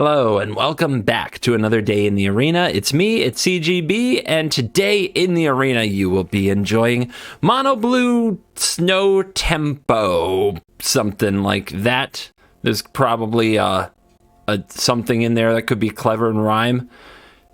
Hello and welcome back to another day in the arena. It's me, it's CGB, and today in the arena you will be enjoying Mono Blue Snow Tempo, something like that. There's probably something in there that could be clever and rhyme.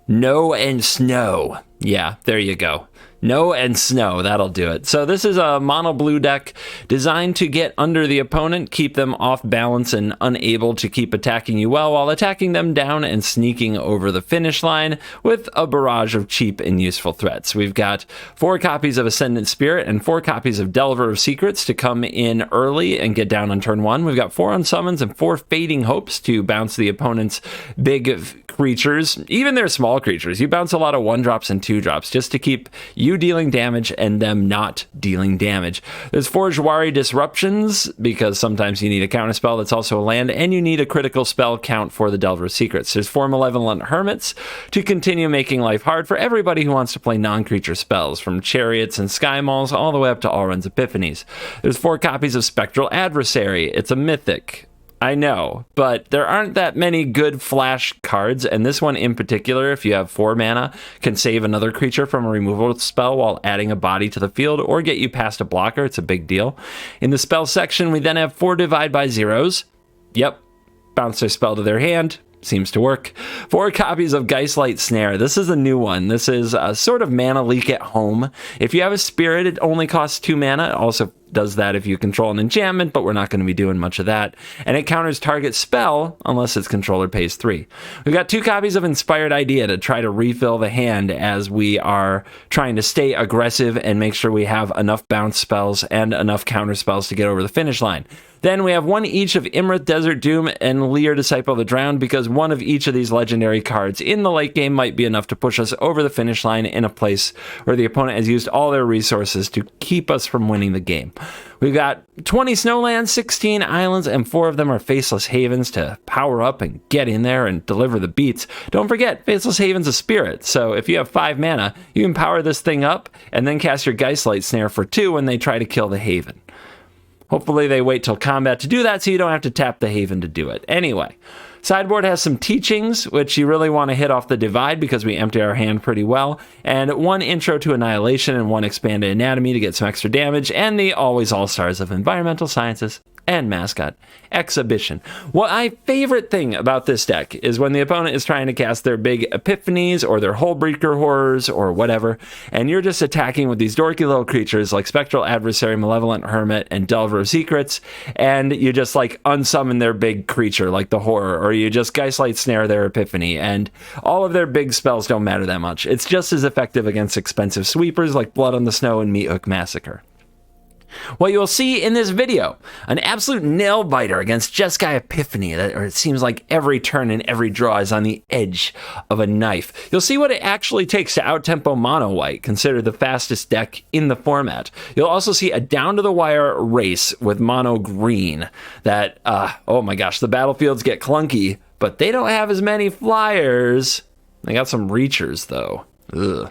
No and Snow. Yeah, there you go. No and Snow, that'll do it. So this is a mono blue deck designed to get under the opponent, keep them off balance and unable to keep attacking you well while attacking them down and sneaking over the finish line with a barrage of cheap and useful threats. We've got 4 copies of Ascendant Spirit and 4 copies of Delver of Secrets to come in early and get down on turn 1. We've got 4 Unsummons and 4 Fading Hopes to bounce the opponent's big creatures, even their small creatures. You bounce a lot of 1-drops and 2-drops just to keep you dealing damage and them not dealing damage. There's 4 Jwari Disruptions because sometimes you need a counterspell that's also a land, and you need a critical spell count for the Delver of Secrets. There's 4 Malevolent Hermits to continue making life hard for everybody who wants to play non-creature spells, from Chariots and Sky Malls all the way up to Alrund's Epiphanies. There's 4 copies of Spectral Adversary. It's a Mythic. I know, but there aren't that many good flash cards, and this one in particular, if you have 4 mana, can save another creature from a removal spell while adding a body to the field or get you past a blocker. It's a big deal. In the spell section, we then have 4 Divide by Zeros. Yep, bounce their spell to their hand. Seems to work. 4 copies of Geistlight Snare. This is a new one. This is a sort of mana leak at home. If you have a spirit, it only costs 2 mana. It also does that if you control an enchantment, but we're not going to be doing much of that. And it counters target spell unless its controller pays 3. We've got 2 copies of Inspired Idea to try to refill the hand as we are trying to stay aggressive and make sure we have enough bounce spells and enough counter spells to get over the finish line. Then we have 1 each of Imrith, Desert Doom, and Lear, Disciple of the Drowned, because one of each of these legendary cards in the late game might be enough to push us over the finish line in a place where the opponent has used all their resources to keep us from winning the game. We've got 20 Snowlands, 16 Islands, and 4 of them are Faceless Havens to power up and get in there and deliver the beats. Don't forget, Faceless Haven's a spirit, so if you have 5 mana, you can power this thing up and then cast your Geistlight Snare for 2 when they try to kill the Haven. Hopefully they wait till combat to do that so you don't have to tap the Haven to do it. Anyway, sideboard has some Teachings, which you really want to hit off the Divide because we empty our hand pretty well, and 1 Intro to Annihilation and 1 Expanded Anatomy to get some extra damage, and the always all-stars of Environmental Sciences and Mascot Exhibition. What my favorite thing about this deck is when the opponent is trying to cast their big Epiphanies or their Hullbreaker Horrors or whatever, and you're just attacking with these dorky little creatures like Spectral Adversary, Malevolent Hermit, and Delver of Secrets, and you just like unsummon their big creature like the Horror, or you just Geistlight Snare their Epiphany, and all of their big spells don't matter that much. It's just as effective against expensive sweepers like Blood on the Snow and Meathook Massacre. What you will see in this video, an absolute nail-biter against Jeskai Epiphany, or it seems like every turn and every draw is on the edge of a knife. You'll see what it actually takes to out-tempo Mono White, considered the fastest deck in the format. You'll also see a down-to-the-wire race with Mono Green that, oh my gosh, the battlefields get clunky, but they don't have as many flyers. They got some reachers, though. Ugh.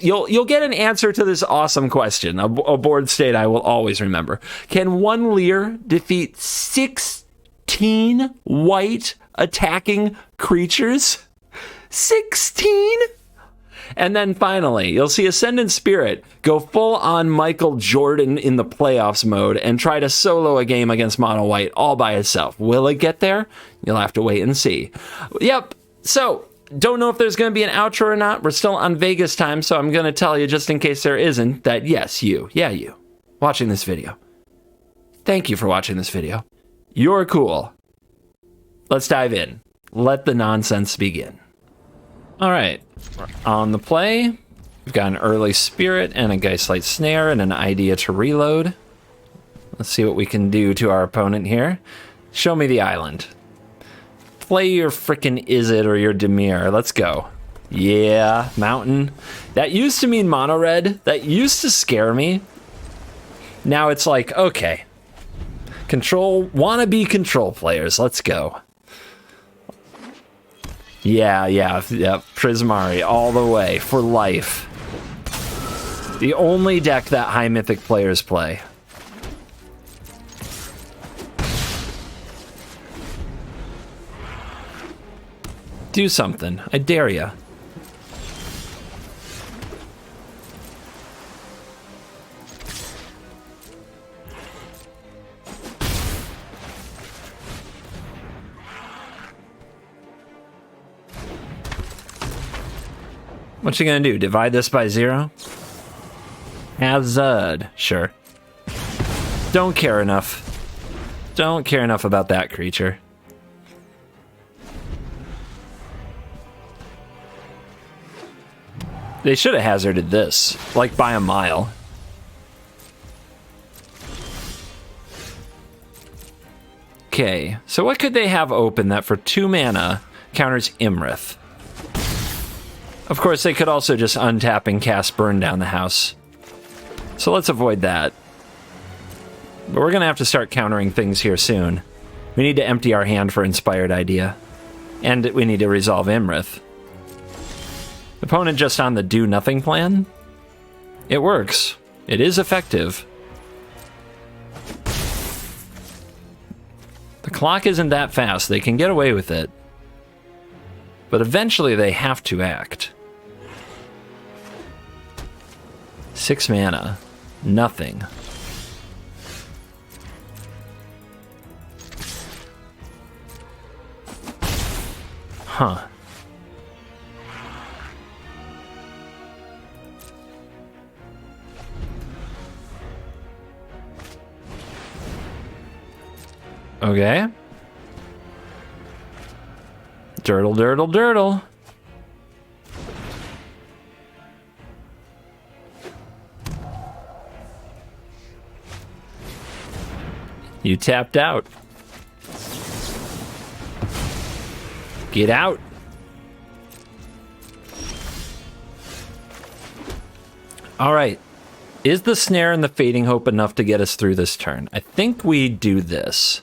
You'll get an answer to this awesome question, a board state I will always remember. Can 1 Lear defeat 16 white attacking creatures? 16? And then finally, you'll see Ascendant Spirit go full on Michael Jordan in the playoffs mode and try to solo a game against Mono White all by itself. Will it get there? You'll have to wait and see. Yep, so don't know if there's going to be an outro or not. We're still on Vegas time, so I'm going to tell you, just in case there isn't, that yes, you, watching this video. Thank you for watching this video. You're cool. Let's dive in. Let the nonsense begin. All right, we're on the play. We've got an early Spirit and a Geistlight Snare and an idea to reload. Let's see what we can do to our opponent here. Show me the island. Play your frickin' Izzet or your Dimir. Let's go. Yeah, mountain. That used to mean mono red. That used to scare me. Now it's like, okay. Wannabe control players. Let's go. Yeah. Prismari all the way for life. The only deck that high mythic players play. Do something. I dare ya. What you gonna do? Divide this by 0? Hazard. Sure. Don't care enough. Don't care enough about that creature. They should have hazarded this, like by a mile. Okay, so what could they have open that for 2 mana counters Imrith? Of course, they could also just untap and cast Burn Down the House. So let's avoid that. But we're gonna have to start countering things here soon. We need to empty our hand for Inspired Idea. And we need to resolve Imrith. Opponent just on the do nothing plan? It works. It is effective. The clock isn't that fast. They can get away with it. But eventually they have to act. 6 mana. Nothing. Huh. Okay. Dirtle, dirtle, dirtle. You tapped out. Get out. All right. Is the Snare and the Fading Hope enough to get us through this turn? I think we do this.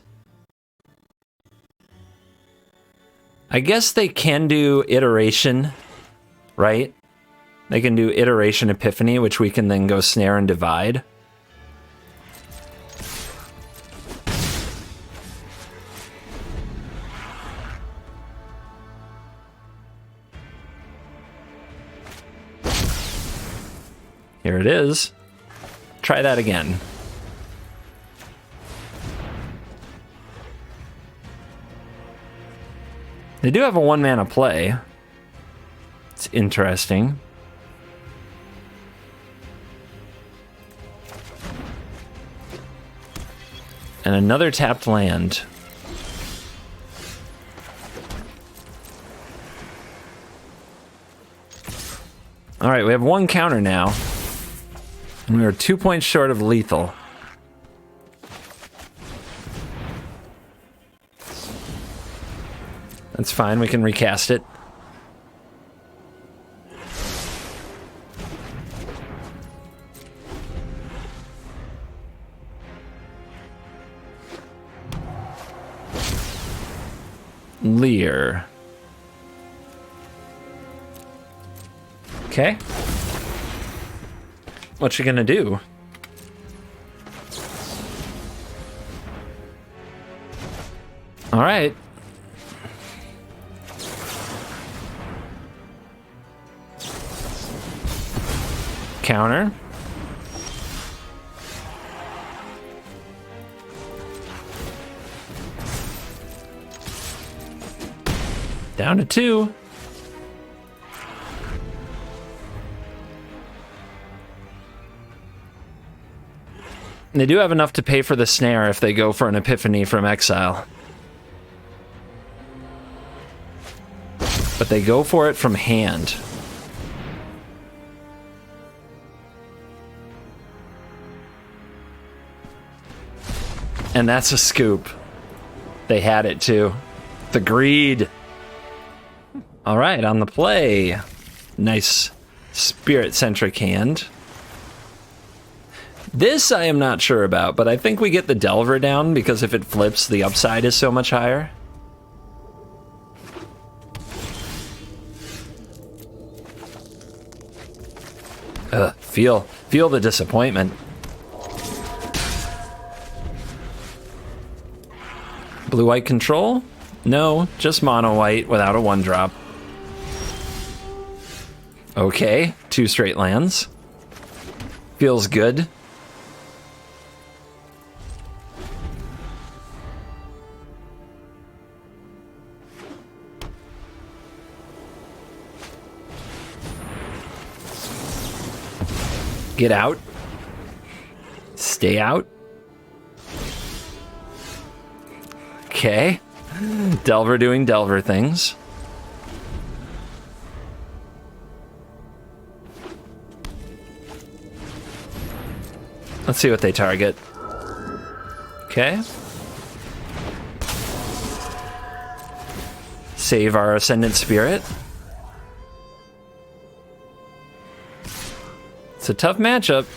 I guess they can do Iteration, right? They can do Iteration Epiphany, which we can then go Snare and Divide. Here it is. Try that again. They do have a 1-mana play. It's interesting. And another tapped land. All right, we have 1 counter now. And we are 2 points short of lethal. That's fine, we can recast it. Leer. Okay. What you gonna do? All right. Counter. Down to 2. They do have enough to pay for the Snare if they go for an Epiphany from exile. But they go for it from hand. And that's a scoop. They had it too. The greed. All right, on the play. Nice spirit-centric hand. This I am not sure about, but I think we get the Delver down because if it flips, the upside is so much higher. Feel the disappointment. Blue-white control? No, just mono-white without a 1-drop. Okay, 2 straight lands. Feels good. Get out. Stay out. Okay. Delver doing Delver things. Let's see what they target. Okay. Save our Ascendant Spirit. It's a tough matchup.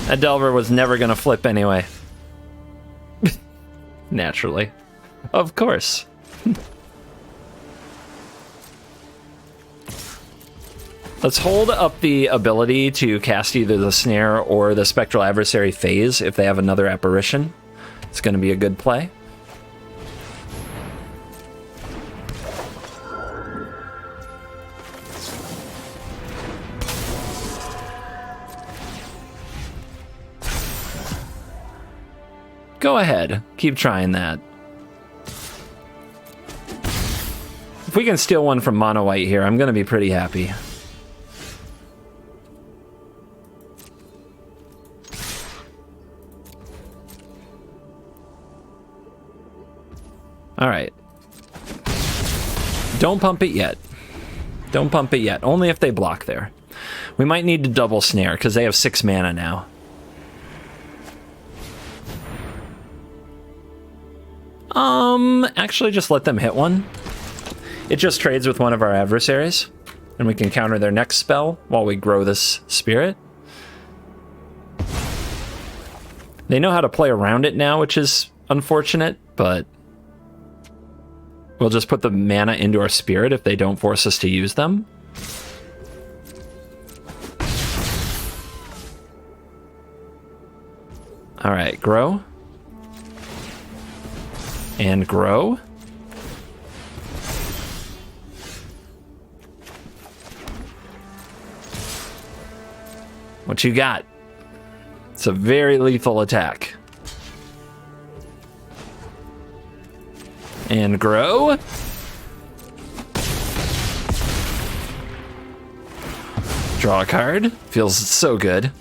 That Delver was never going to flip anyway. Naturally. Of course. Let's hold up the ability to cast either the Snare or the Spectral Adversary phase if they have another apparition. It's going to be a good play. Go ahead. Keep trying that. If we can steal one from Mono White here, I'm going to be pretty happy. All right. Don't pump it yet. Don't pump it yet. Only if they block there. We might need to double Snare because they have 6 mana now. Actually just let them hit one. It just trades with one of our adversaries, and we can counter their next spell while we grow this spirit. They know how to play around it now, which is unfortunate, but we'll just put the mana into our spirit if they don't force us to use them. All right, grow. And grow. What you got? It's a very lethal attack. And grow. Draw a card. Feels so good.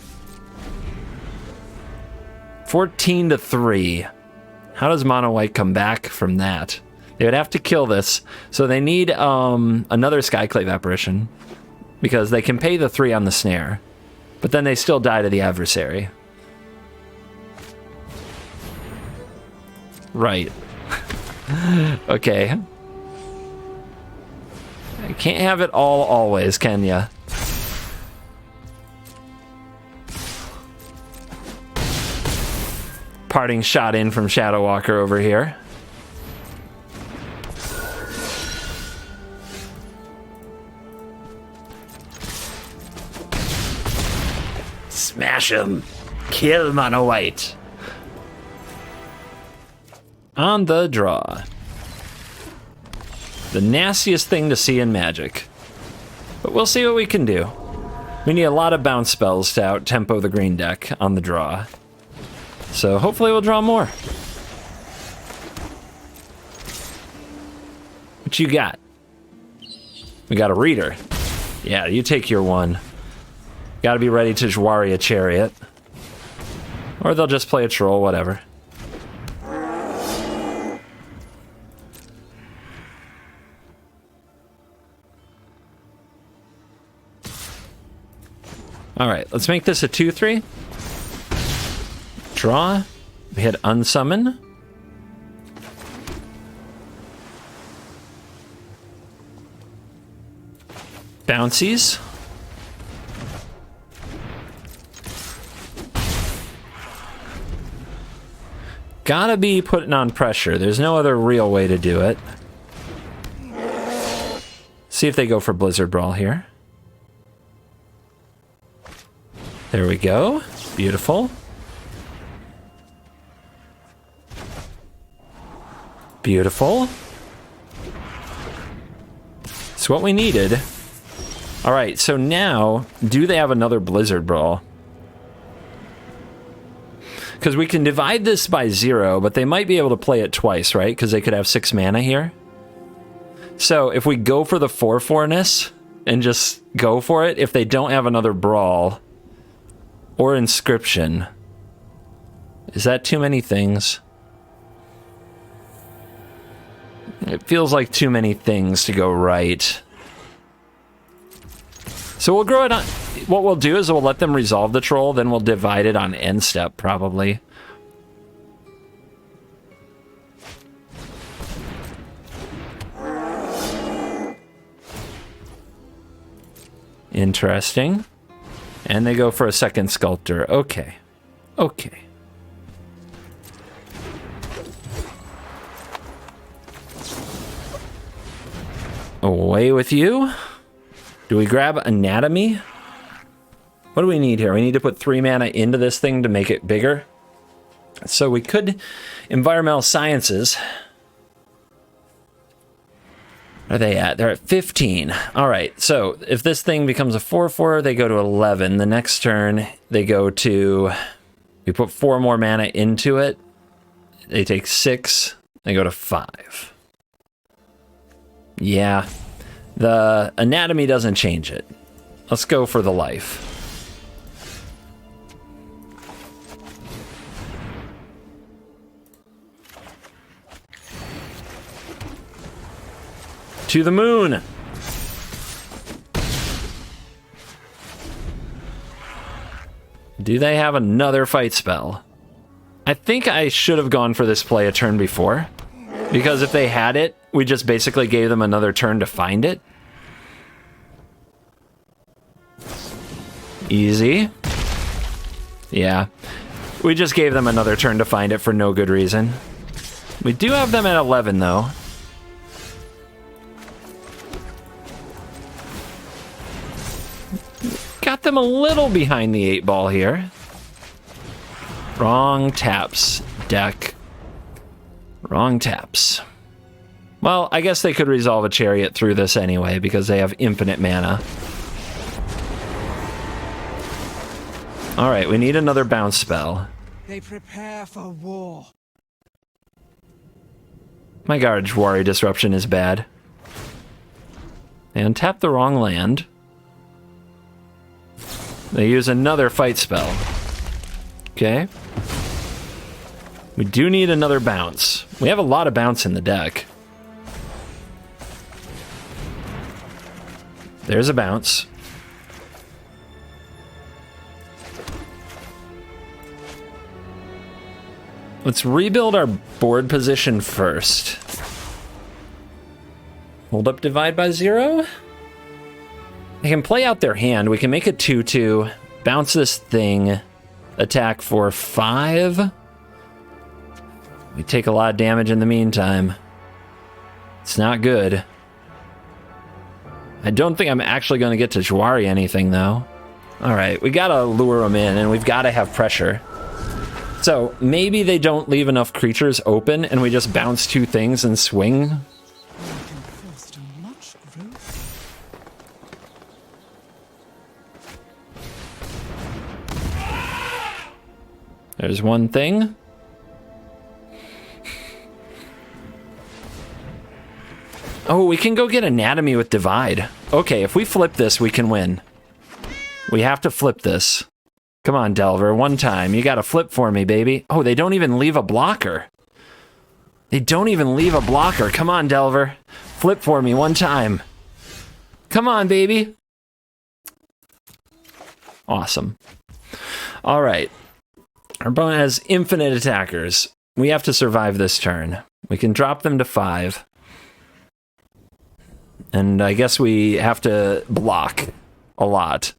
14-3. How does Mono White come back from that? They would have to kill this, so they need another Skyclave Apparition, because they can pay the 3 on the Snare, but then they still die to the adversary. Right. Okay. I can't have it all always, can ya? Parting shot in from Shadow Walker over here. Smash him. Kill Mono White. On the draw. The nastiest thing to see in Magic. But we'll see what we can do. We need a lot of bounce spells to out-tempo the green deck on the draw. So hopefully we'll draw more. What you got? We got a Reader. Yeah, you take your one. Gotta be ready to Jwari a Chariot. Or they'll just play a Troll, whatever. Alright, let's make this a 2-3. Draw. We hit unsummon. Bouncies. Gotta be putting on pressure. There's no other real way to do it. See if they go for Blizzard Brawl here. There we go. Beautiful. Beautiful. It's what we needed. All right, so now, do they have another Blizzard Brawl? Because we can divide this by 0, but they might be able to play it twice, right? Because they could have 6 mana here. So if we go for the 4/4-ness and just go for it, if they don't have another Brawl or Inscription, is that too many things? It feels like too many things to go right. So we'll grow it on... What we'll do is we'll let them resolve the troll, then we'll divide it on end step, probably. Interesting. And they go for a second Sculptor. Okay. Okay. Away with you. Do we grab Anatomy? What do we need here? We need to put 3 mana into this thing to make it bigger. So we could Environmental Sciences. Where are they at? They're at 15. All right, so if this thing becomes a 4/4, they go to 11. The next turn, they go to... We put 4 more mana into it. They take 6. They go to 5. Yeah. The Anatomy doesn't change it. Let's go for the life. To the moon! Do they have another fight spell? I think I should have gone for this play a turn before. Because if they had it, we just basically gave them another turn to find it. Easy. Yeah. We just gave them another turn to find it for no good reason. We do have them at 11, though. Got them a little behind the 8 ball here. Wrong taps, deck. Wrong taps. Well, I guess they could resolve a Chariot through this anyway, because they have infinite mana. Alright, we need another bounce spell. They prepare for war. My God, Jwari Disruption is bad. They untap the wrong land. They use another fight spell. Okay. We do need another bounce. We have a lot of bounce in the deck. There's a bounce. Let's rebuild our board position first. Hold up, divide by 0. They can play out their hand. We can make a 2/2, bounce this thing, attack for 5. We take a lot of damage in the meantime. It's not good. I don't think I'm actually going to get to Jwari anything, though. All right, we got to lure them in, and we've got to have pressure. So maybe they don't leave enough creatures open, and we just bounce 2 things and swing. There's one thing. Oh, we can go get Anatomy with Divide. Okay, if we flip this, we can win. We have to flip this. Come on, Delver, one time. You gotta flip for me, baby. Oh, they don't even leave a blocker. They don't even leave a blocker. Come on, Delver. Flip for me one time. Come on, baby. Awesome. All right. Our opponent has infinite attackers. We have to survive this turn. We can drop them to 5. And I guess we have to block a lot.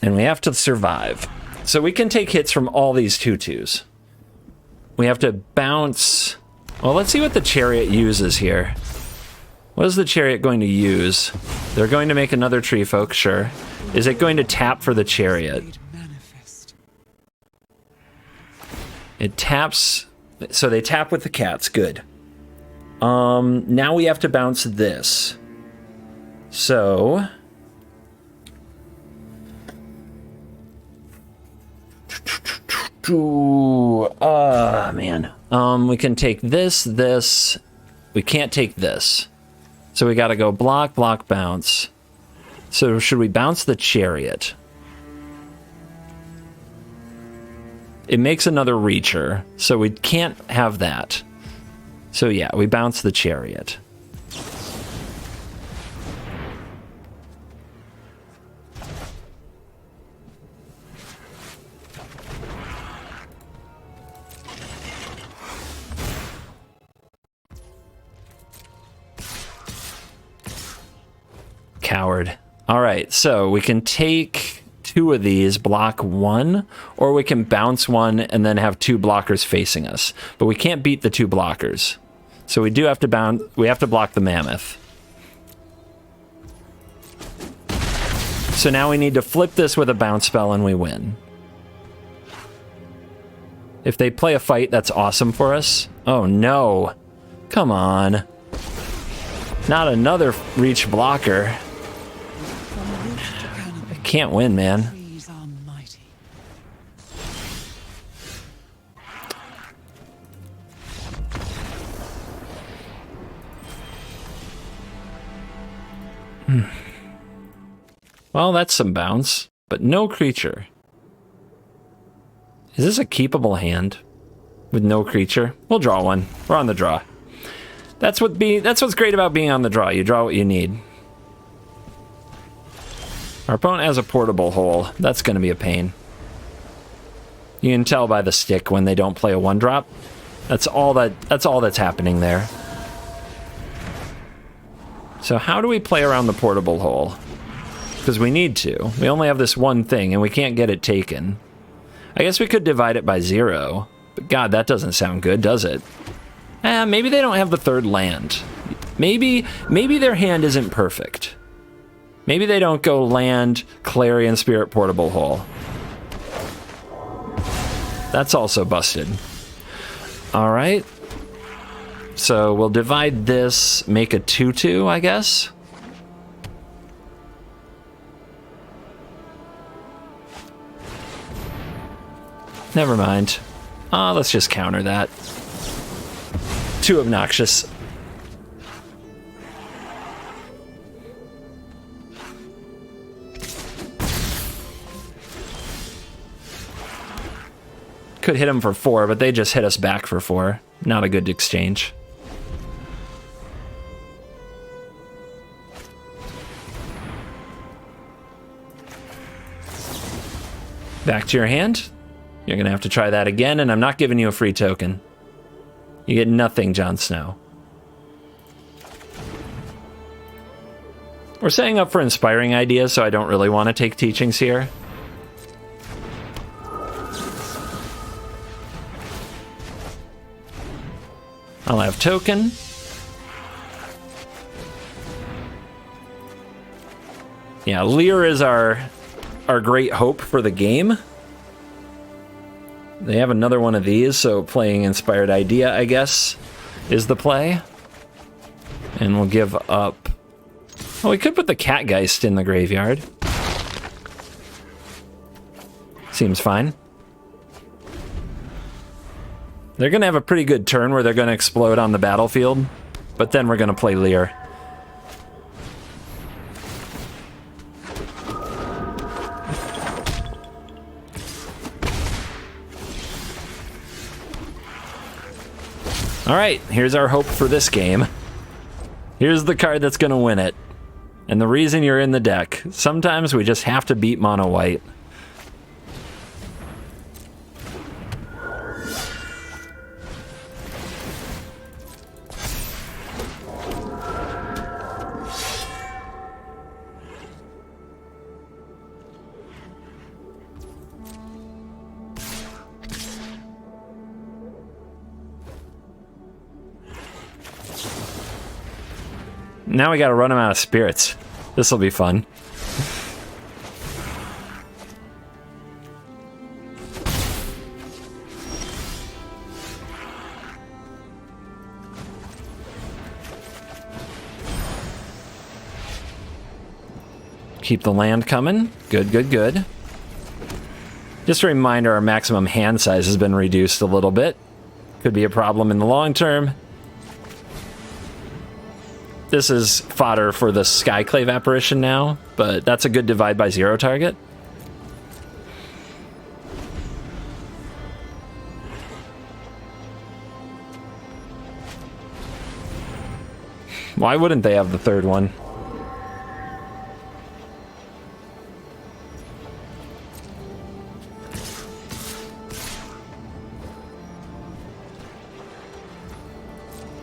And we have to survive. So we can take hits from all these 2/2s. We have to bounce... Well, let's see what the Chariot uses here. What is the Chariot going to use? They're going to make another Tree Folk, sure. Is it going to tap for the Chariot? It taps, so they tap with the cats, good. Now we have to bounce this. So... man. We can take this. We can't take this. So we gotta go block, block, bounce. So should we bounce the Chariot? It makes another Reacher, so we can't have that. So yeah, we bounce the Chariot. Coward. All right, so we can take 2 of these, block 1, or we can bounce 1 and then have 2 blockers facing us. But we can't beat the 2 blockers. So we do have to we have to block the Mammoth. So now we need to flip this with a bounce spell and we win. If they play a fight, that's awesome for us. Oh no. Come on. Not another reach blocker. Can't win, man. Well, that's some bounce, but no creature. Is this a keepable hand with no creature? We'll draw one. We're on the draw. That's what's great about being on the draw. You draw what you need. Our opponent has a portable hole. That's going to be a pain. You can tell by the stick when they don't play a 1-drop. That's all that's happening there. So how do we play around the portable hole? Because we need to. We only have this one thing and we can't get it taken. I guess we could divide it by 0. But God, that doesn't sound good, does it? Maybe they don't have the 3rd land. Maybe their hand isn't perfect. Maybe they don't go land, Clarion Spirit, portable hole. That's also busted. All right. So we'll divide this, make a 2/2, I guess. Never mind. Let's just counter that. Too obnoxious. Could hit them for 4, but they just hit us back for 4. Not a good exchange. Back to your hand. You're gonna have to try that again, and I'm not giving you a free token. You get nothing, Jon Snow. We're setting up for inspiring ideas, so I don't really want to take teachings here. I'll have token. Yeah, Lear is our great hope for the game. They have another one of these, so playing Inspired Idea, I guess, is the play. And we'll give up... Oh, we could put the Catgeist in the graveyard. Seems fine. They're going to have a pretty good turn where they're going to explode on the battlefield, but then we're going to play Lear. All right, here's our hope for this game. Here's the card that's going to win it. And the reason you're in the deck. Sometimes we just have to beat mono white. Now we gotta run him out of spirits. This'll be fun. Keep the land coming. Good, good, good. Just a reminder, our maximum hand size has been reduced a little bit. Could be a problem in the long term. This is fodder for the Skyclave apparition now, but that's a good divide by 0 target. Why wouldn't they have the third one?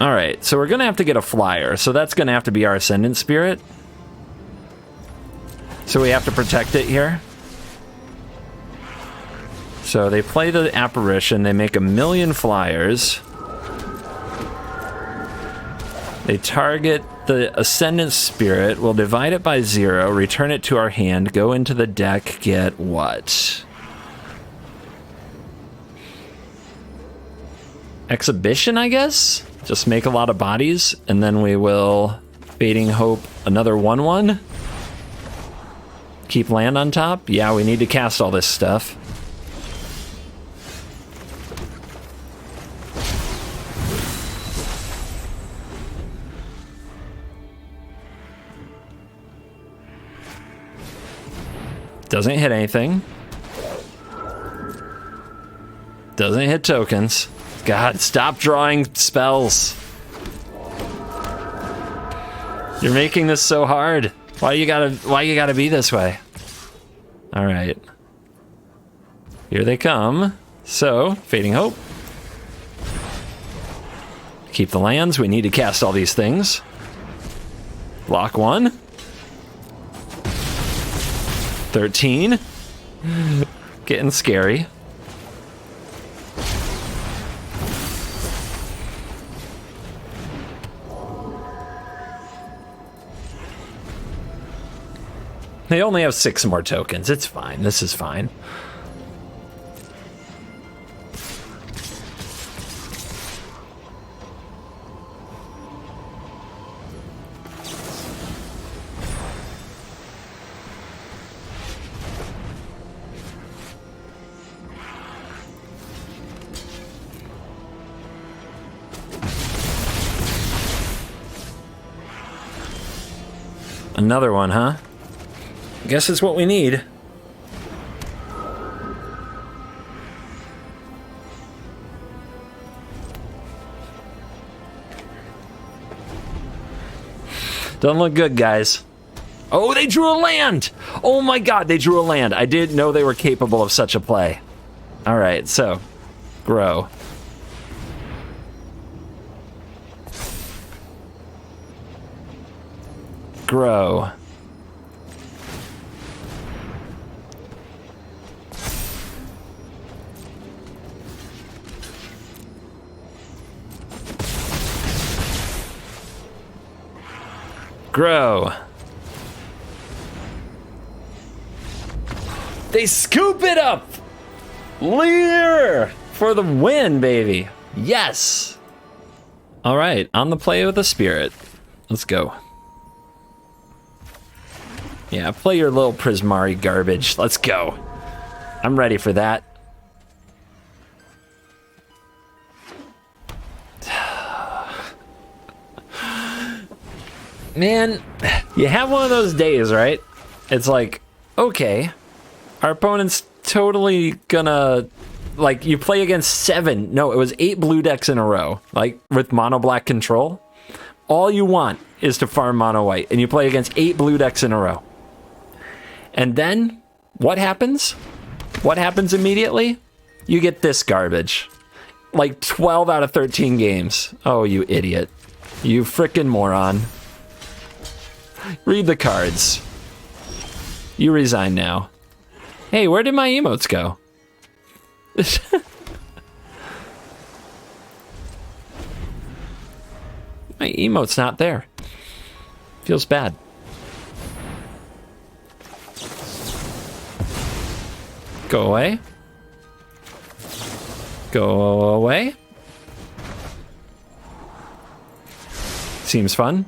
All right, so we're gonna have to get a flyer. So that's gonna have to be our Ascendant Spirit. So we have to protect it here. So they play the apparition, they make 1,000,000 flyers. They target the Ascendant Spirit, we'll divide it by 0, return it to our hand, go into the deck, get what? Exhibition, I guess? Just make a lot of bodies, and then we will Fading Hope another 1/1. Keep land on top. Yeah, we need to cast all this stuff. Doesn't hit anything. Doesn't hit tokens. God, stop drawing spells. You're making this so hard. Why you gotta be this way? All right. Here they come. So, Fading Hope. Keep the lands. We need to cast all these things. Block 1. 13. Getting scary. They only have 6 more tokens. It's fine. This is fine. Another one, huh? Guess it's what we need. Doesn't look good, guys. Oh, they drew a land! Oh my god, they drew a land. I didn't know they were capable of such a play. All right, so, grow. Grow. Grow. They scoop it up! Leer! For the win, baby. Yes! All right, on the play with the spirit. Let's go. Yeah, play your little Prismari garbage. Let's go. I'm ready for that. Man, you have one of those days, right? It's like, okay, our opponent's totally gonna, like, you play against 7, no, it was 8 blue decks in a row, like, with mono black control. All you want is to farm mono white, and you play against 8 blue decks in a row. And then, what happens? What happens immediately? You get this garbage. Like 12 out of 13 games. Oh, you idiot. You frickin' moron. Read the cards. You resign now. Hey, where did my emotes go? My emote's not there. Feels bad. Go away. Go away. Seems fun.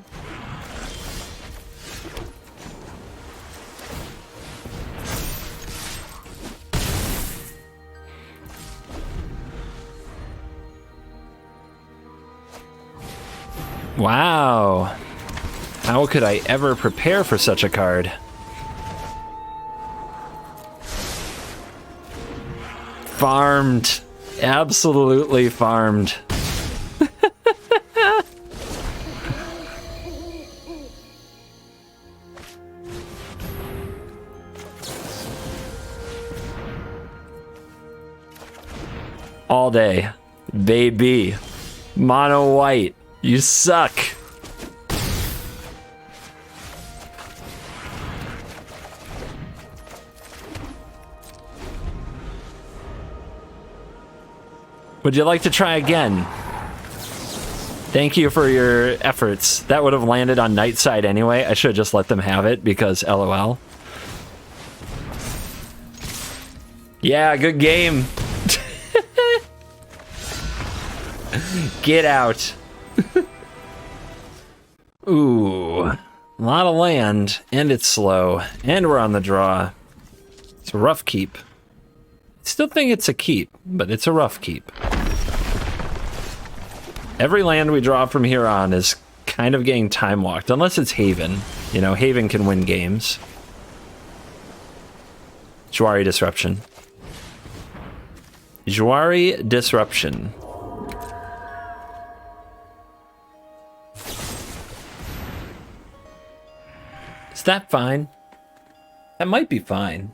Wow. How could I ever prepare for such a card? Farmed. Absolutely farmed. All day. Baby. Mono white. You suck. Would you like to try again? Thank you for your efforts. That would have landed on night side anyway. I should have just let them have it because LOL. Yeah, good game. Get out. Ooh, a lot of land, and it's slow, and we're on the draw. It's a rough keep. I still think it's a keep, but it's a rough keep. Every land we draw from here on is kind of getting time walked, unless it's Haven. You know, Haven can win games. Jwari Disruption. Jwari Disruption. Is that fine? That might be fine.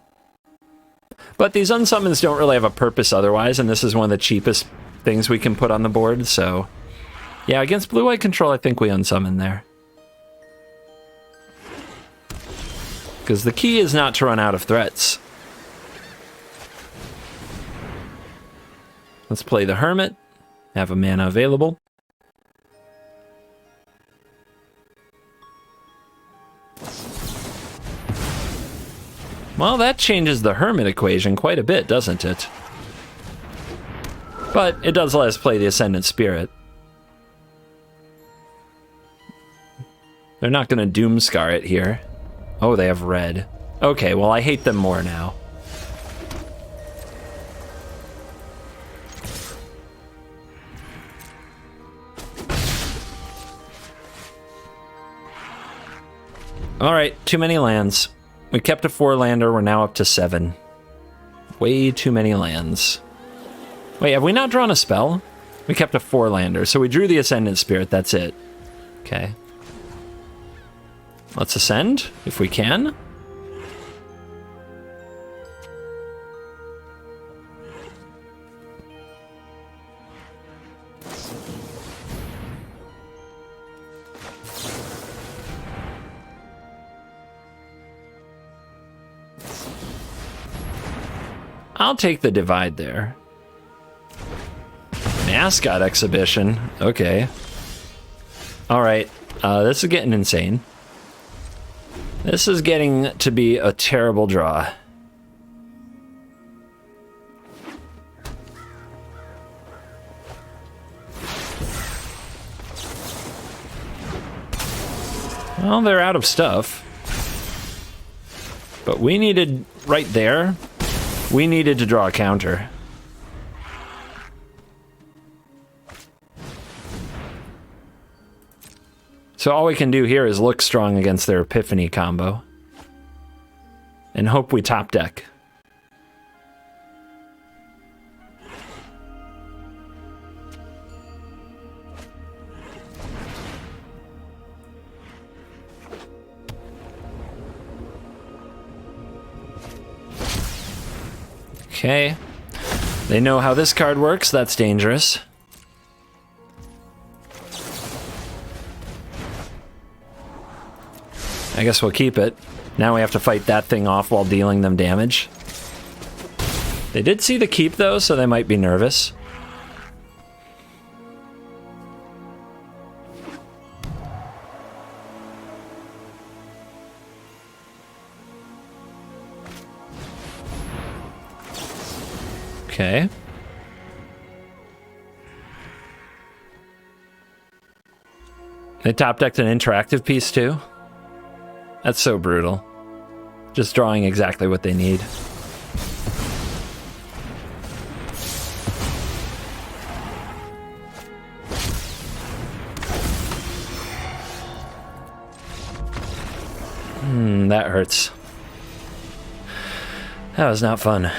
But these unsummons don't really have a purpose otherwise, and this is one of the cheapest things we can put on the board, so... Yeah, against blue-white control, I think we unsummon there. Because the key is not to run out of threats. Let's play the Hermit. Have a mana available. Well, that changes the Hermit equation quite a bit, doesn't it? But it does let us play the Ascendant Spirit. They're not going to Doomscar it here. Oh, they have red. Okay, well, I hate them more now. Alright, too many lands. We kept a 4-lander, we're now up to 7. Way too many lands. Wait, have we not drawn a spell? We kept a 4-lander, so we drew the Ascendant Spirit, that's it. Okay. Let's ascend, if we can. I'll take the divide there. Mascot exhibition. Okay. Alright. This is getting insane. This is getting to be a terrible draw. Well, they're out of stuff. But we needed, right there, we needed to draw a counter. So all we can do here is look strong against their Epiphany combo. And hope we top deck. Okay. They know how this card works, that's dangerous. I guess we'll keep it. Now we have to fight that thing off while dealing them damage. They did see the keep though, so they might be nervous. Okay. They top decked an interactive piece too? That's so brutal. Just drawing exactly what they need. That hurts. That was not fun.